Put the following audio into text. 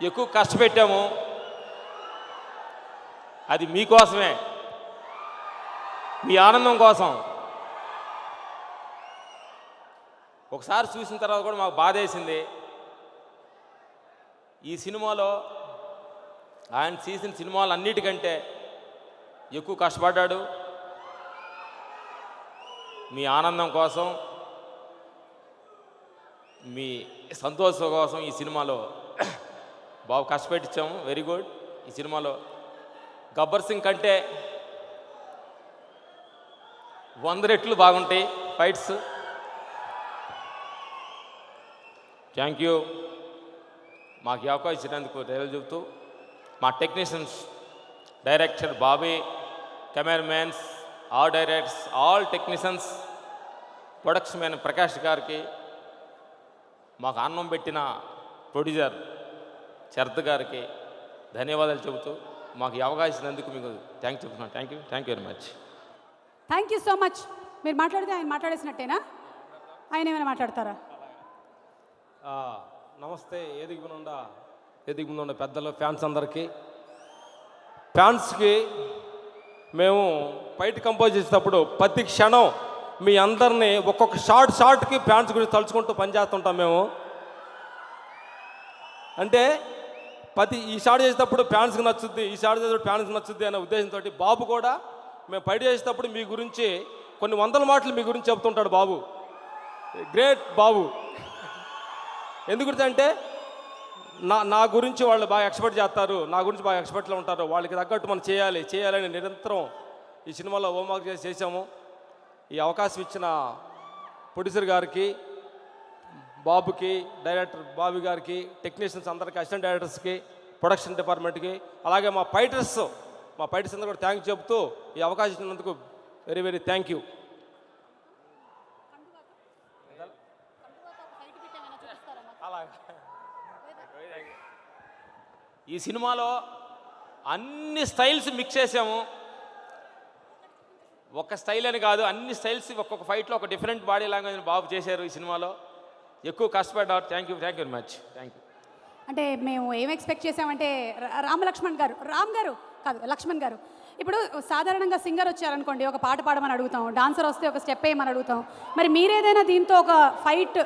ఎక్కువ కష్టపెట్టాము. అది మీకోసమే, మీ ఆనందం కోసం. ఒకసారి చూసిన తర్వాత కూడా మాకు బాధ వేసింది. ఈ సినిమాలో ఆయన చేసిన సినిమాలు అన్నిటికంటే ఎక్కువ కష్టపడ్డాడు. మీ ఆనందం కోసం, మీ సంతోషం కోసం ఈ సినిమాలో బాగా కష్టపెట్టించాము. Very good. ఈ సినిమాలో గబ్బర్ సింగ్ కంటే 100 రెట్లు బాగుంటాయి ఫైట్స్. Thank you. మాకు ఈ అవకాశం ఇచ్చినందుకు ధైర్యాలు చెబుతూ, మా technicians, director Bobby, cameramens, all directors, all technicians, production man Prakash గారికి, మాకు అన్నం పెట్టిన ప్రొడ్యూసర్ శరత్ గారికి ధన్యవాదాలు చెబుతూ, మాకు ఈ అవకాశం ఇచ్చినందుకు మీకు థ్యాంక్ చెప్తున్నాను. Thank you very much. Thank you so much. మీరు మాట్లాడితే ఆయన మాట్లాడేసినట్టేనా? ఆయన ఏమైనా మాట్లాడతారా? నమస్తే. వేదిక ముందు ఉన్న పెద్దలు, ఫ్యాన్స్ అందరికీ, ఫ్యాన్స్కి మేము ఫైట్ కంపోజ్ చేసేటప్పుడు ప్రతి క్షణం మీ అందరినీ ఒక్కొక్క షార్ట్కి ఫ్యాన్స్ గురించి తలుచుకుంటూ పనిచేస్తుంటాం మేము. అంటే ఈ షాట్ చేసేటప్పుడు ఫ్యాన్స్కి నచ్చుద్ది, ఈ షాట్ చేసేటప్పుడు ఫ్యాన్స్కి నచ్చుద్ది అనే ఉద్దేశంతో బాబు కూడా మేము ఫైట్ చేసేటప్పుడు మీ గురించి కొన్ని 100 మాటలు మీ గురించి చెప్తుంటాడు బాబు. గ్రేట్ బాబు. ఎందుకంటే నా గురించి వాళ్ళు బాగా ఎక్స్పెక్ట్ చేస్తారు, నా గురించి బాగా ఎక్స్పెక్ట్లో ఉంటారు. వాళ్ళకి తగ్గట్టు మనం చేయాలని నిరంతరం ఈ సినిమాలో హోంవర్క్ చేసాము. ఈ అవకాశం ఇచ్చిన ప్రొడ్యూసర్ గారికి, బాబుకి, డైరెక్టర్ బాబీ గారికి, టెక్నీషియన్స్ అందరికీ, అసిస్టెంట్ డైరెక్టర్స్కి, ప్రొడక్షన్ డిపార్ట్మెంట్కి, అలాగే మా ఫైటర్స్ అందరూ కూడా థ్యాంక్ చెప్తూ ఈ అవకాశం ఇచ్చినందుకు వెరీ వెరీ థ్యాంక్ యూ. ఈ సినిమాలో అన్ని స్టైల్స్ మిక్స్ చేసాము. ఒక స్టైల్ అని కాదు, అన్ని స్టైల్స్ ఒక్కొక్క ఫైట్లో ఒక డిఫరెంట్ బాడీ లాంగ్వేజ్ బాబు చేశారు. ఈ సినిమాలో ఎక్కువ కష్టపడ్డారు. Thank you very much. Thank you. అంటే మేము ఏం ఎక్స్పెక్ట్ చేసామంటే లక్ష్మణ్ గారు ఇప్పుడు సాధారణంగా సింగర్ వచ్చారనుకోండి, ఒక పాట పాడమని అడుగుతాం, డాన్సర్ వస్తే ఒక స్టెప్ వేయమని అడుగుతాం. మరి మీరేదైనా దీంతో ఒక ఫైట్